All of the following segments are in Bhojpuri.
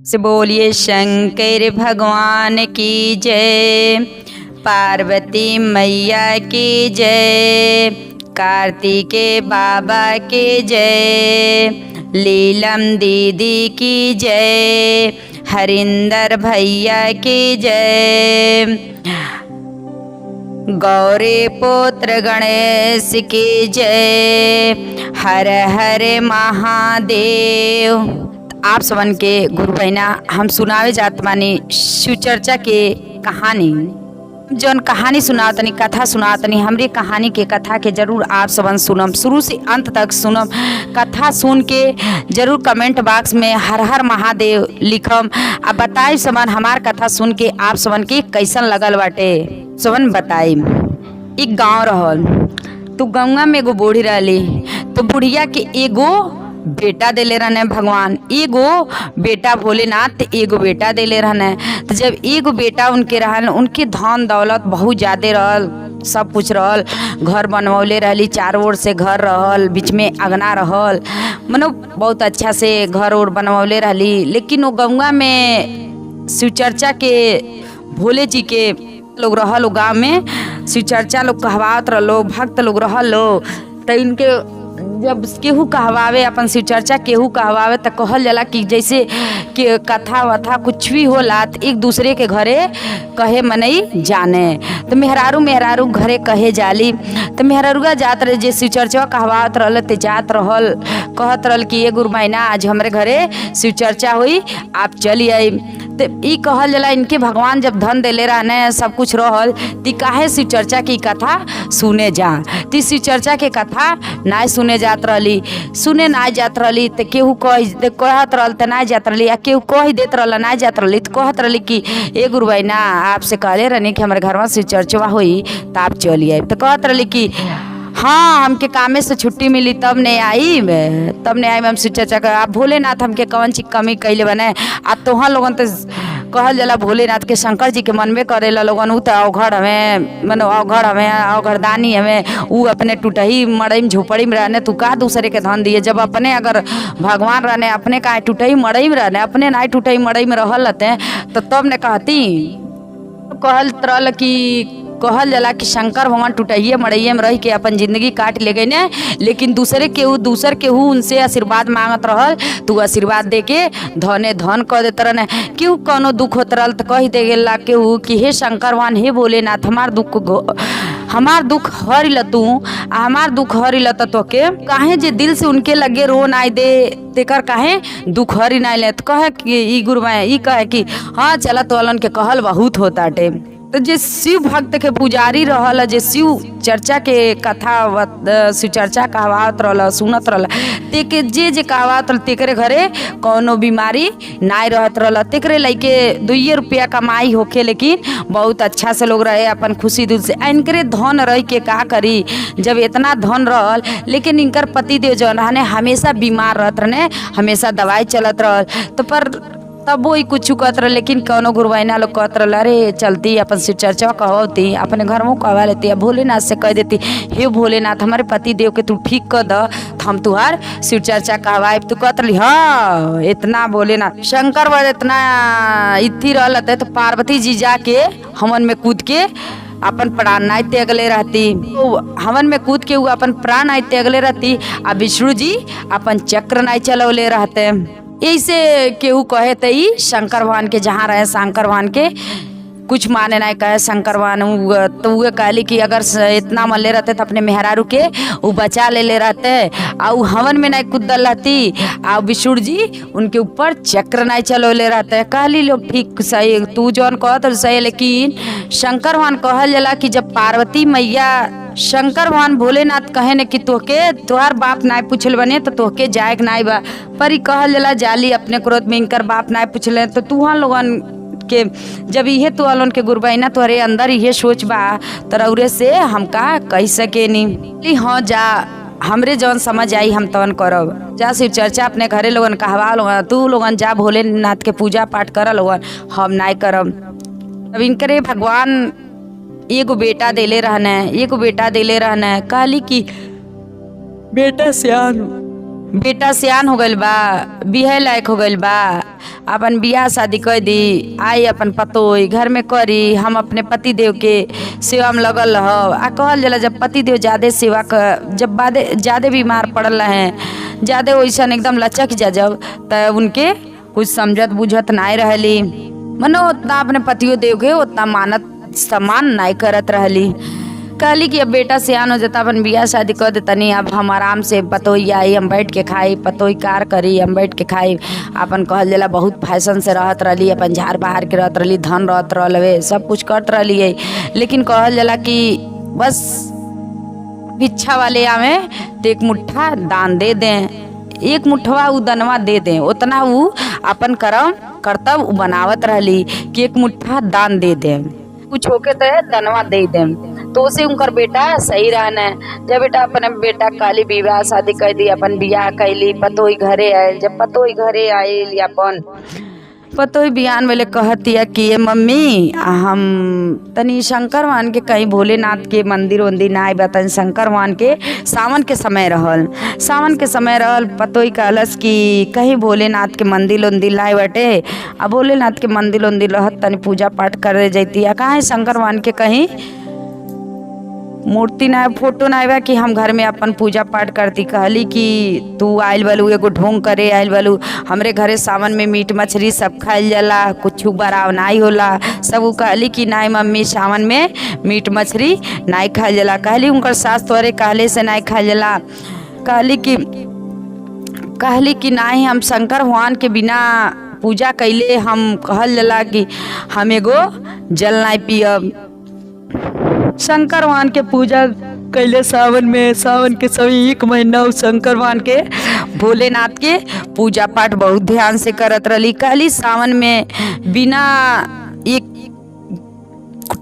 से बोलिए शंकर भगवान की जय, पार्वती मैया की जय, कार्तिके बाबा की जय, लीलम दीदी की जय, हरिंदर भैया की जय, गौरी पुत्र गणेश की जय, हर हर महादेव। आप सबन के गुरु बहना हम सुनावे जात मानी शिव चर्चा के कहानी। जौन कहानी सुनातनी कथा सुनातनी हमरे कहानी के कथा के जरूर आप सबन सुनम, शुरू से अंत तक सुनम। कथा सुन के जरूर कमेंट बॉक्स में हर हर महादेव लिखम। अब बताई सबन हमार कथा सुन के आप सबन के कैसन लगल बाटे सबन बताई। एक गांव रहल तो गौवा में एगो बूढ़ी रहली। तो बुढ़िया के एगो बेटा देले रहने भगवान, एगो बेटा भोलेनाथ एगो बेटा देले रहने। तो जब एगो बेटा उनके रहल, उनके धन दौलत बहुत ज़्यादा रहल, सब कुछ रहल, घर बनवले रहली, चारों ओर से घर रहल, बीच में अगना रहल, मनो बहुत अच्छा से घर ओर बनवले रहली। लेकिन वो गौवा में शिव चर्चा के भोले जी के लोग रहल, गाँव में शिव चर्चा लोग कहवात रहो, भक्त लोग रहल। तो इनके जब केहू कहवावे अपन शिव चर्चा केहू कहवावे तो कहल जाला कि जैसे कि कथा वथा कुछ भी होला तो एक दूसरे के घरे कहे मनई जाने। तो मेहरारू घरे कहे जाली। तो मेहरारुआ जात रहे, जे शिव चर्चा कहवात रहल ते जात रहल, कहत रहल कि ये गुरु महीना आज हमारे घरे शिव चर्चा हुई, आप चली आई। तो ई कहल जाला इनके भगवान जब धन देले रहने, सब कुछ रहल, ती काहे शिव चर्चा की कथा सुने जा। ती शिव चर्चा के कथा ना सुने जात रहली, सुने ना जात रहली। तो केहू कहत रहल तो ना जात रहली, आ केहू कह देत रहल ना जात रहली। तो कहत रहली कि ए गुरु भाई ना आपसे कहले रहनी कि हमारे घर में शिव चर्चा हुई तो आप चलिए। तो कहत रहली कि हाँ हमके कामे से छुट्टी मिली तब नहीं आई, हम शिव चर्चा कर। आप भोलेनाथ हमके कौन चीज कमी कैले बने। आ तोहर लोगन तो कहल जाला भोलेनाथ के शंकर जी के मनबे करेला लोगन, ऊ तो अवघड़ हमें, मनो अवघड़ हमें, अवघड़दानी हमें, ऊ अपने टूटही मड़ई में झोपड़ी में रहने, तू का दूसरे के धन दिए। जब अपने अगर भगवान रहने, अपने का टूटही मड़ई में रहने, अपने ना टूटही मड़ई में रहल रहते तो तब ने कहती। कहल रहल कि कहल जाला कि शंकर भगवान टूटहिए मड़इये में रह के अपन जिंदगी काट ले गए ने। लेकिन दूसर केहू उनसे आशीर्वाद मांगत रहल, तू आशीर्वाद दे के धने धन कह देत रहने। केहू कोनो दुख होत रहल तो कह दे गेला केहू कि हे शंकर भगवान, हे भोलेनाथ हमार दुख हर ल तू, हमार दुख हर ल तोके काहे जे दिल से उनके लगे रो नाई दे तेकर काहे दुख हरी नाई ले। तो कहे कि ई गुरु मैं ई कहे कि हाँ चला तो अलन के कहल बहुत होता टे। तो जे शिव भक्त के पुजारी रहल, जे शिव चर्चा के कथा शिव चर्चा कहवात रहल, सुनत रहल, तेके जे कहवात रहल तेकरे घरे कोनो बीमारी नाई रहत रहल। तेकरे लइके 2 रुपया कमाई होखे, लेकिन बहुत अच्छा से लोग रहे अपन खुशी दिल से। इनकरे धन रह के का करी जब इतना धन रहल। लेकिन इनकर पति देव जौन रहने हमेशा बीमार रहत रहने, हमेशा दवाई चलत रहल। तो पर तब वो कुछ कहत रहे। लेकिन कौनो गुरुवाइना लोग कहत रहे अरे चलती अपन शिव चर्चा कहती, अपने घर में कहवा लेती, भोलेनाथ से कह देती हे भोलेनाथ हमारे पति देव के तू ठीक कर द, हम तुहार शिव चर्चा कहवाए। तू कहत रही हाँ इतना भोलेनाथ शंकर बड़ इतना इत्थी रहते। तो पार्वती जी जाके हमन में कूद के अपन प्राण नाय त्यागले रहती, हवन में कूद के वो अपन प्राण नाय त्यागले रहती। आ विष्णु जी अपन चक्र नाय चलौले रहते। ऐसे केहू कहे तई शंकर भगवान के जहाँ रहे, शंकर भगवान के कुछ माने ना कहे शंकर भगवान। तो वो कहली कि अगर इतना मल्ले रहते तो अपने मेहरारू के वो बचा ले रहते, और हवन में नहीं कूदल रहती, और विष्णु जी उनके ऊपर चक्र नहीं चलोले रहते। कहली लोग ठीक सही, तू जौन कहत सही। लेकिन शंकर भगवान कहल जाला कि जब पार्वती मैया शंकर भगवान भोलेनाथ कहे ने कि तोहके तोहार बाप नाय पूछल बने तो तोहके जाए नाई बा, पर कहल जाला जाली अपने क्रोध में इनकर बाप नाय पूछले। तो तुहा लोगन के जब इहे तो अलोन के गुरबाइना तोहरे अंदर इहे सोच बा तो रौरे से हमका कह सके नी। हाँ जा हमरे जौन समझ आई हम तवन करब। जा शिव चर्चा अपने घरे लोगन कहवा लोगन, तू लोगन जा भोलेनाथ के पूजा पाठ कर लोगन, हम नाय करब। अब इनकरे भगवान एगो बेटा देले रहने, कहली कि बेटा सियान बेटा सियान हो गइल बा, बिहे लायक हो गइल बा, अपन बियाह शादी कर दी, आई अपन पतोई घर में करी, हम अपने पति देव के सेवा में लगल रह। आ कहल जाला जब पति देव ज्यादा सेवा जब ज्यादा बीमार पड़ल रहे, ज्यादा वैसा एकदम लचक जा जब तब उनके कुछ समझत बुझत नाई रहली, मनो उतना अपने पतियों देव के उतना मानत सम्मान नाई करत रहली। कहली कि अब बेटा सियान हो जाता, अपन बियाह शादी कर देतनी, अब हम आराम से पतोई आई, हम बैठ के खाई, पतोई कार करी, हम बैठ के खाई। अपन कहल जाला बहुत फैशन से रहत रहली, अपन झाड़ बहार के रहत रहली, धन रहत रहलवे, सब कुछ करत रहली है। लेकिन कहल जाला कि बस भिक्षा वाले आवे तो एक मुट्ठा दान दे दें, एक मुठवा उ दनवा दे दें, उतना उ अपन कर्तव्य बनावत रहली कि एक मुट्ठा दान दे दें, कुछ होके तो दनवा दे दें। तो उसे उनकर बेटा सही रहना। जब बेटा अपने बेटा काली विवाह शादी कर दी, अपन बियाह कैली, पतोई घरे आयल। जब पतोई घरे आयल अपन पतोई बियान वाले कहतिया कि ये मम्मी हम तनी शंकर भगवान के कहीं भोलेनाथ के मंदिर वंदिर ना आए बतन। शंकर भगवान के सावन के समय रहल, सावन के समय रहल। पतोई कहलस कि कहीं भोलेनाथ के मंदिर उंदिर लाए बटे, अब भोलेनाथ के मंदिर उंदिर रहत तनी पूजा पाठ करे जैती, कहाँ शंकर भगवान के कहीं मूर्ति ना फोटो ना बा कि हम घर में अपन पूजा पाठ करती। कहली कि तू आयल बलू एगो ढोंग करे आयल बलू, हमरे घरे सावन में मीट मछली सब खाइल जाला, कुछ बराव नाई होला। सब कहली कि नाई मम्मी सावन में मीट मछली नाई खाइल जाला। कहली उनकर सास तोरे कहले से नाई खाइल जाला। कहली कि नाई हम शंकर भगवान के बिना पूजा कैले हम कहल जाला कि हम एगो जल नाई पियब। शंकर भगवान के पूजा कैले सावन में, सावन के सभी एक महीना शंकर भगवान के भोलेनाथ के पूजा पाठ बहुत ध्यान से करत रही। कहली सावन में बिना एक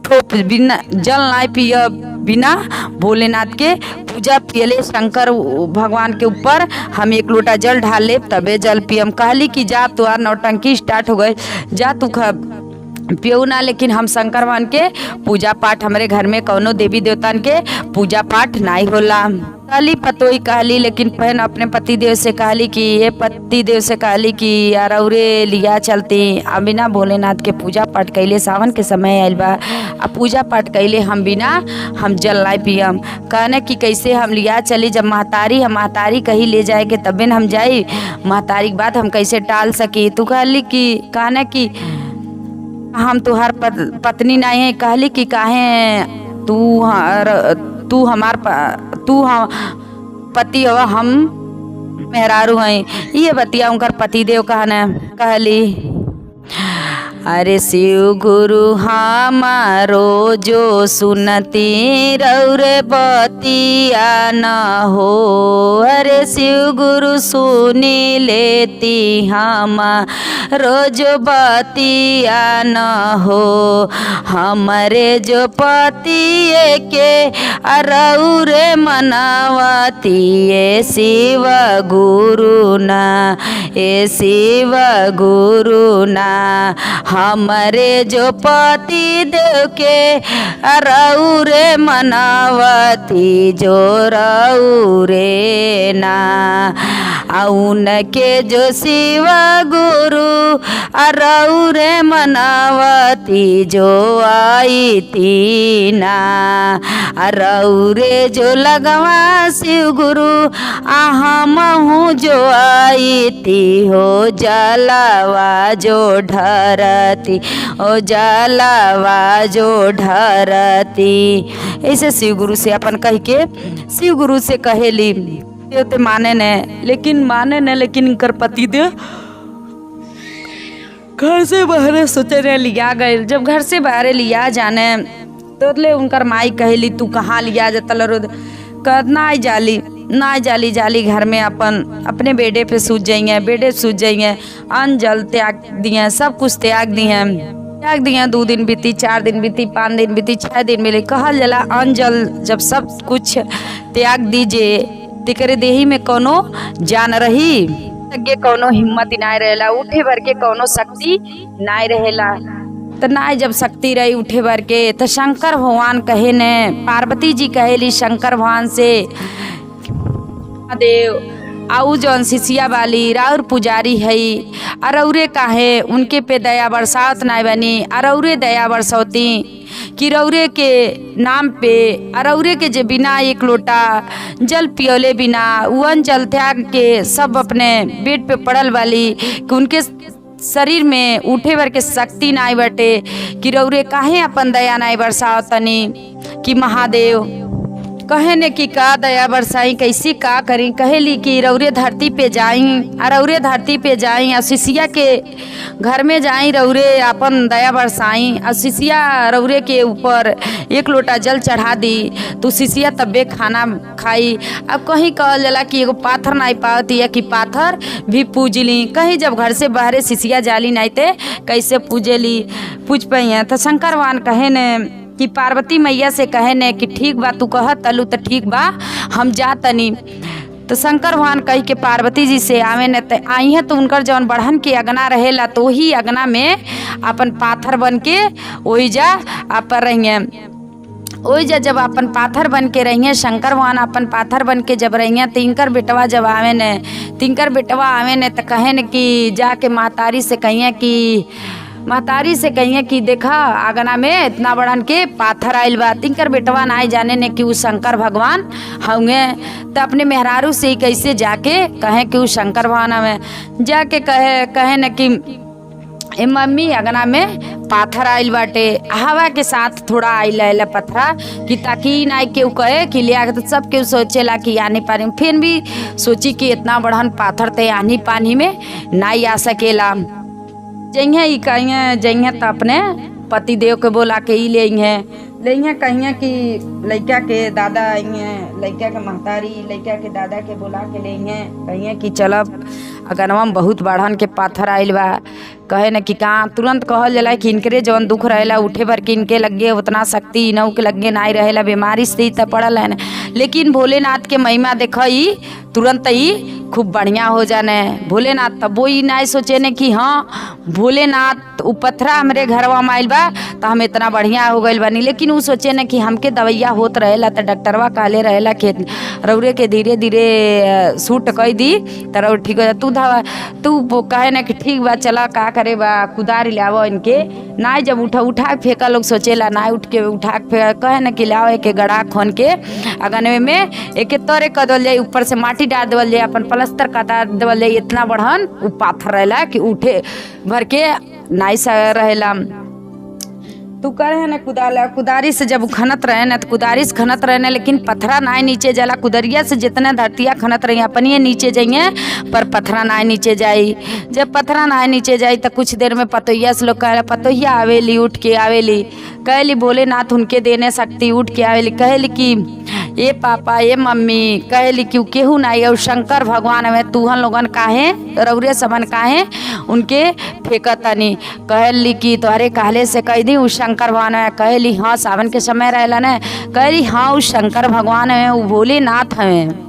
ठोप बिना जल ना पियब, बिना भोलेनाथ के पूजा पियले शंकर भगवान के ऊपर हम एक लोटा जल ढाल ले तबे जल पियम। कहली कि जा तुहार नौटंकी स्टार्ट हो गए, जा तू पियो ना, लेकिन हम शंकर भगवान के पूजा पाठ हमरे घर में कौनो देवी देवतान के पूजा पाठ नहीं होला। कहली पतोई कहली, लेकिन पहन अपने पति देव से कहली कि ये पति देव से कहली कि यार औरे लिया चलती, अब बिना भोलेनाथ के पूजा पाठ कैले सावन के समय आयल बा, अब पूजा पाठ कैले हम बिना हम जल नहीं पियम। कहने कि कैसे हम लिया चली, जब महतारी हम महतारी कहीं ले जाएगे तबे न हम जाई, महतारी के बाद हम कैसे टाल सकी। तू कहली कि कहने कि हम तुहार पत्नी नहीं है। कहली कि काहे तू हमार पति हो, हम मेहरारू हैं। ये बतिया उनकर पति देव कहली अरे शिव गुरु हमारो जो सुनती रौरे बतिया न हो, अरे शिव गुरु सुनी लेती हमारो जो बतिया न हो। हमरे जो पति के रौरे मनावती ये शिव गुरु ना, ये शिव गुरु ना। हमरे जो पति देव के रौरे मनावती जो रौरे ना, उनके जो शिव गुरु रौरे मनावती जो आई थी ना, रौरे जो लगवा शिव गुरु हमहू जो आई थी हो, जलावा जो ढरती ओ जलावा जो ढरती। ऐसे शिव गुरु से अपन कह के शिव गुरु से कहेली ते माने न, लेकिन इनकर पति देव घर से बाहर सोचे लिया गए। जब घर से बाहर लिया जाने तो ले उनकर माई कहेली तू कहाँ लिया जाता रोद, ना जाली घर में अपने बेडे पे सूझ जाइए, अन्न जल त्याग दिए, सब कुछ त्याग दिए। 2 दिन बीती, 4 दिन बीती, 5 दिन बीती, 6 दिन मिले। कहल जला अन्न जल जब सब कुछ त्याग दीजिए तेकरे देही में कोनो जान रही, तगे कोनो हिम्मत नाय रहेला, उठे भर के कोनो शक्ति नाय रहेला। तो नाय जब शक्ति रही उठे भर के, तो शंकर भगवान कहे ने, पार्वती जी कहेली शंकर भगवान से देव आऊ जौन सिसिया वाली राउर पुजारी हई अरौरे काहे उनके पे दया बरसात नाय बनी अरौरे दया बरसौती कि रौरे के नाम पे अरौरे के जे बिना एक लोटा जल पियोले बिना वन जल त्याग के सब अपने बेड पे पड़ल वाली कि उनके शरीर में उठे भर के शक्ति नाई बटे कि रौरे काहे अपन दया नाई बरसाओ तनी कि महादेव कहे ने कि का दया बरसाई कैसी का करी कहेली कि रौरे धरती पे जाई रौरे धरती पे जाई और शिशिया के घर में जाई रौरे अपन दया बरसाई और शिशिया रौरे के ऊपर एक लोटा जल चढ़ा दी तो शिशिया तब्बे खाना खाई। अब कहीं कहल जाला कि एगो पाथर नहीं पाती है कि पाथर भी पूज ली कहीं जब घर से बाहरे शिशिया जाली नहीं थे कैसे पूज पाई हैं। तो शंकर भगवान कहे ने कि पार्वती मैया से कहे ने कि ठीक बा तू कह तलू तो ठीक बा हम जा तनी। तो शंकर भगवान कही के पार्वती जी से आवे न तो आई है तो उनकर जौन बढ़न के अगना रहेला तो वही अगना में अपन पाथर बन के वही जा आप रहिए ओई जब अपन पाथर बन के रहिए शंकर भगवान अपन पाथर बन के जब रहिए तिनकर बेटवा जब आवे ने तिनकर बेटवा आवे ने तो कहे न कि जाके महतारी से कहिए कि देखा आगना में इतना बड़न के पाथर आइल बा। तिनकर बेटवा ना जाने ने कि वो शंकर भगवान होंगे तो अपने मेहरारू से ही कैसे जाके कहे कि वो शंकर भगवान हमें जाके कहे न कि ए मम्मी अगना में पाथर आइल बाटे हवा के साथ थोड़ा आइल पत्थरा कि ताकि ना केहू कहे कि ले आके तो सब केहू सोचेला कि आनी पानी में फिर भी सोची कि इतना बड़हन पाथर ते आनी पानी में ना आ सकेला। जइहे तो अपने पति देव के बोला के ही ले कहिए कि लड़का के दादा आइए लड़का के महतारी लड़का के दादा के बोला के ले कहिए कि चलब अगनवा में बहुत बढ़न के पाथर आइल बा। कहे न कि कहाँ तुरंत कहल जाला कि इनकरे जौन दुख रहेला उठे भर के इनके लगे उतना शक्ति इनहू के लगे नहीं रहेला बीमारी से ही तो पड़ल है न। लेकिन भोलेनाथ के महिमा देखई तुरंत ही खूब बढ़िया हो जाने भोलेनाथ तब वो ही नहीं सोचे ने कि हाँ भोलेनाथ उ पथरा हमरे घरवा में आइल बा तो हम इतना बढ़िया हो गइल बानी। लेकिन वो सोचे ने कि हमके दवैया होत रहेला तो डॉक्टरवा कहले रहेला कि रौरे के धीरे धीरे सूट कई दी तो रौर ठीक हो जा तू कहे ना कि ठीक बा चला का करे बा कुदारी लावो इनके ना जब उठा फेंका लोग सोचेला ना उठ के उठा फेंका कहे ना कि लाओ एक गड़ा खोन के अगनवे में एक तोरे कर देवल जाए ऊपर से माटी डाल देवल जाए अपन प्लास्टर कटा देवल जाए इतना बढ़न उ पाथर रहेला कि उठे भर के नाई सा रहेला। तू करे ना कुदारी से जब खनत रहे ना तो कुदारी से खनत रहे ना लेकिन पथरा नाई नीचे जाला कुदरिया से जितना धरतिया खनत रही अपनी नीचे जाइए पर पथरा नाई नीचे जाई। जब पथरा नाई नीचे जाई तो कुछ देर में पतोहिया से लोग कहे पतोहिया आवेली उठ के आवेली कहली भोलेनाथ उनके देने शक्ति उठ के आवेली कहली कि ये पापा ये मम्मी कहली कि केहू नहीं और शंकर भगवान में तूहन लोगन काहे रौरे सबन काहे उनके फेंकतनी कहली कि तोहरे कहले से कह दी उस शंकर भगवान है कहली हाँ सावन के समय रहेला न कहली हाँ उस शंकर भगवान है वो भोलेनाथ हमें।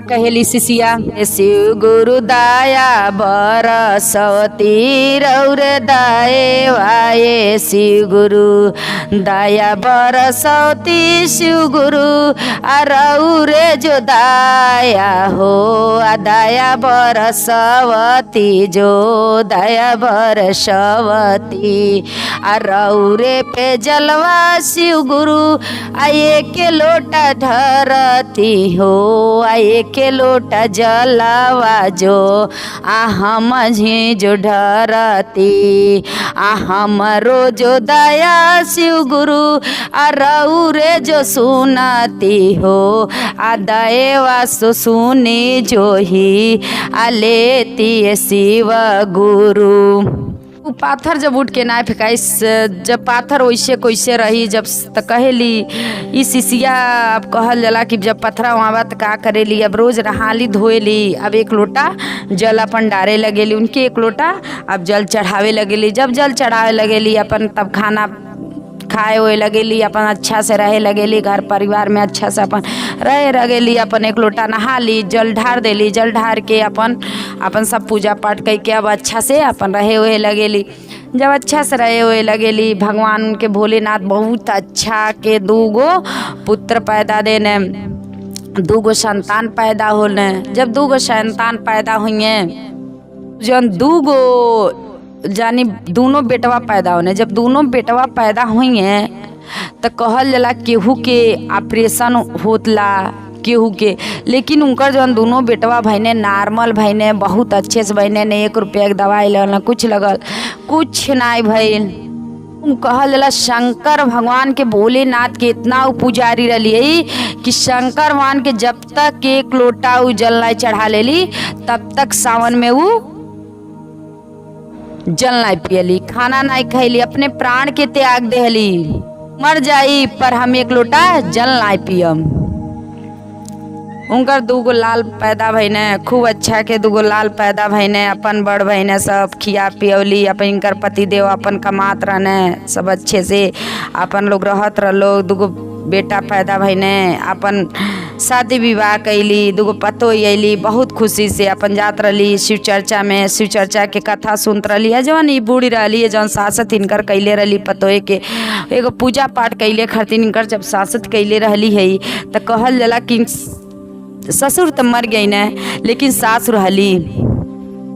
कहेली शिशिया शिव गुरु दया बरसवती रौर दाए वाये शिव गुरु दया बरसवती शिव गुरु रौरे जो दया हो दया बरसवती जो दया बरसवती रौरे पे जलवा शिव गुरु आये के लोटा धरती हो आये के लोटा जलावा जो हम झी जो ढरती हमरो जो दया शिव गुरु रौरे जो सुनती हो दया सो सुनी जो ही लेती शिव गुरु। पाथर जब उठ के ना फेंकाई जब पाथर वैसे कैसे रही जब तो कहेली ई शिशिया अब कहल जाला कि जब पथरा वहाँ बात का करेली अब रोज नहाली धोएली अब एक लोटा जल अपन डारे लगेली उनके एक लोटा अब जल चढ़ावे लगेली जब जल चढ़ावे लगेली अपन तब खाना खाए हुए लगेली अपन अच्छा से रहे लगेली घर परिवार में अच्छा से अपन रहे लगेली अपन एक लोटा नहा ली जल ढार देली जल ढार के अपन सब पूजा पाठ करके अब अच्छा से अपन रहे हुए लगेली। जब अच्छा से रहे हुए लगेली भगवान उनके भोलेनाथ बहुत अच्छा के 2 पुत्र पैदा देने दूगो संतान पैदा होने। जब दूगो संतान पैदा हुए, जन दूगो जानी दोनों बेटवा पैदा होने। जब दोनों बेटवा पैदा हुए तो कहल जाला केहू के ऑपरेशन होतला केहू के, लेकिन उनकर जौन दोनों बेटवा भैने नॉर्मल भैने, बहुत अच्छे से भैने, ने 1 रुपया के दवाई लगल, कुछ लगल, कुछ नहीं भइल। कहल जाला शंकर भगवान के भोलेनाथ के इतना पुजारी रही कि शंकर भगवान के जब तक 1 लोटा उ जल नहीं चढ़ा लेली तब तक सावन में वो जल नहीं पियली, खाना नहीं खैली, अपने प्राण के त्याग देहली। मर जाई पर हम 1 लोटा जल नहीं पियम। उनकर दूगो लाल पैदा भइने, खूब अच्छा के दूगो लाल पैदा भइने। अपन बड़ भइने सब खिया पियौली, अपन इनकर पति देव अपन कमात रहने, सब अच्छे से अपन लोग रहत रहलो। दूगो बेटा पैदा भइने, अपन शादी विवाह कैली, दूगो पतोही अइली, बहुत खुशी से अपन जात रहली शिव चर्चा में। शिव चर्चा के कथा सुनत रहली है। जौन ई बूढ़ी रहली है, जौन सासत इनकर कैले रहली पतोहे के, एगो पूजा पाठ कैले खातिर इनकर जब सासत कैले रहली है तो कहल जाला कि ससुर तो मर गई न, लेकिन सास रहली।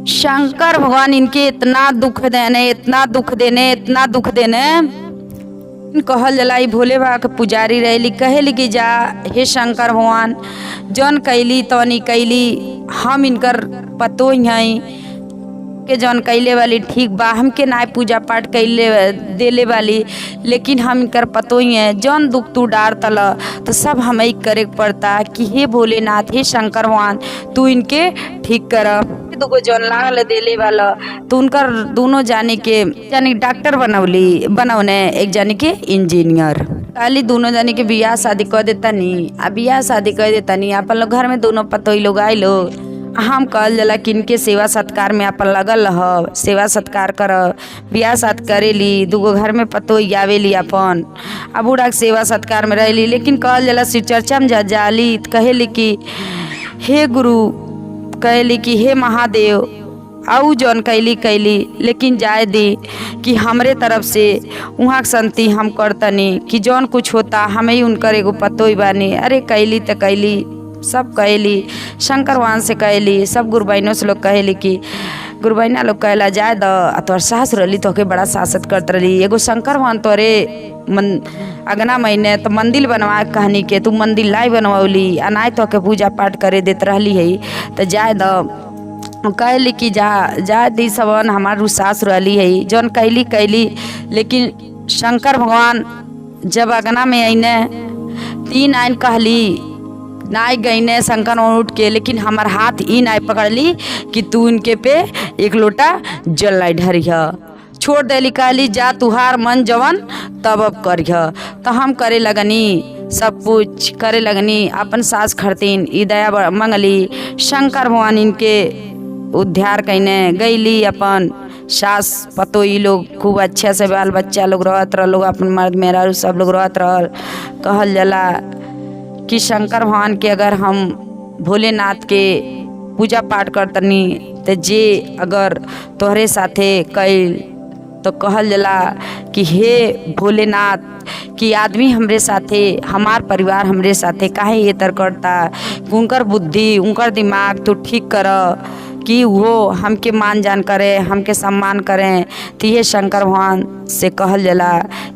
शंकर भगवान इनके इतना दुख देने, इतना दुख देने, इतना दुख देने। कहल जाला ई भोले बाबा के पुजारी रहली। कहेली कि जा हे शंकर भगवान, जौन कैली तौनी कैली, हम इनकर पतोही हई के जौन कैले वाली ठीक बा, हमके ना पूजा पाठ कैले देले वाली, लेकिन हम इनकर पतोही हैं। जौन दुख तू डार तल तो सब हमें करे पड़ता कि हे भोलेनाथ, हे शंकर भगवान, तू इनके ठीक कर। दूगो जौन लागल देले वाला तो उनकर दोनों जाने के डॉक्टर बनौने, एक जाने के इंजीनियर। खाली दोनों जाने के बियाह शादी कर देता नी, आ बियाह शादी कर देता नी, अपन लोग घर में दोनों पतोही लोग आए लो। हम कहल जाला कि इनके सेवा सत्कार में अपन लगल रह, सेवा सत्कार कर, बियाह शादी करेली, दूगो घर में पतोही आवेली अपन, आ बूढ़ा के सेवा सत्कार में रहली। लेकिन कहल जाला शिव चर्चा में जाली तो कहेली कि हे गुरु, कहली कि हे महादेव, आऊ जौन कैली, लेकिन जाए दी कि हमरे तरफ से वहाँ के संति हम करतनी कि जौन कुछ होता हमें ही उनकर एगो पतोही बानी। अरे कैली तो कैली, सब कहली, शंकर भगवान से कहली, सब गुरु बहनों से लोग कहली कि गुरु बहना लोग कहला जाए द तोहर सास रहली तो के बड़ा शासत करत रही। एगो शंकर भगवान तोरे अगना महीने तो मंदिर बनवा कहनी के तू मंदिर लाई बनवली, अनाय तो के पूजा पाठ करे देत रहली है, तो जाए द कहली कि जा दी सबन हमार सास रहली है। जौन कैली, लेकिन शंकर भगवान जब अगना में अने 3 आइन कहली, नाई गईने शंकर उठ के, लेकिन हमार हाथ ई नाई पकड़ली कि तू इनके पे 1 लोटा जल लाई ढरिया, छोड़ देली। कहली जा तुहार मन जवन तब अब करिह। तो हम करे लगनी, सब कुछ करे लगनी, अपन सास खरतीन ई दया मंगली। शंकर भगवान इनके उद्धार कैने गईली। अपन सास पतोही लोग खूब अच्छे से बाल बच्चा लोग रहत रह, लोग अपन मर्द मेहरारू सब लोग रहत रह। कहल जाला कि शंकर भगवान के अगर हम भोलेनाथ के पूजा पाठ करतनी तो जे अगर तोहरे साथे कैल तो कहल जाला कि हे भोलेनाथ कि आदमी हमरे साथे, हमार परिवार हमरे साथे काहे ये तर करता, उनकर बुद्धि उनकर दिमाग तो ठीक कर कि वो हमके मान जान करे, हमके सम्मान करें। तो ये शंकर भगवान से कहल जाला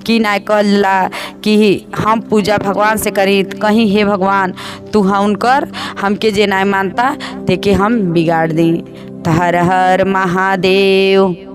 कि ना कहल जाला कि हम पूजा भगवान से करी, कहीं हे भगवान तू उनकर हमके जे ना मानता ते के हम बिगाड़ दी। हर हर महादेव।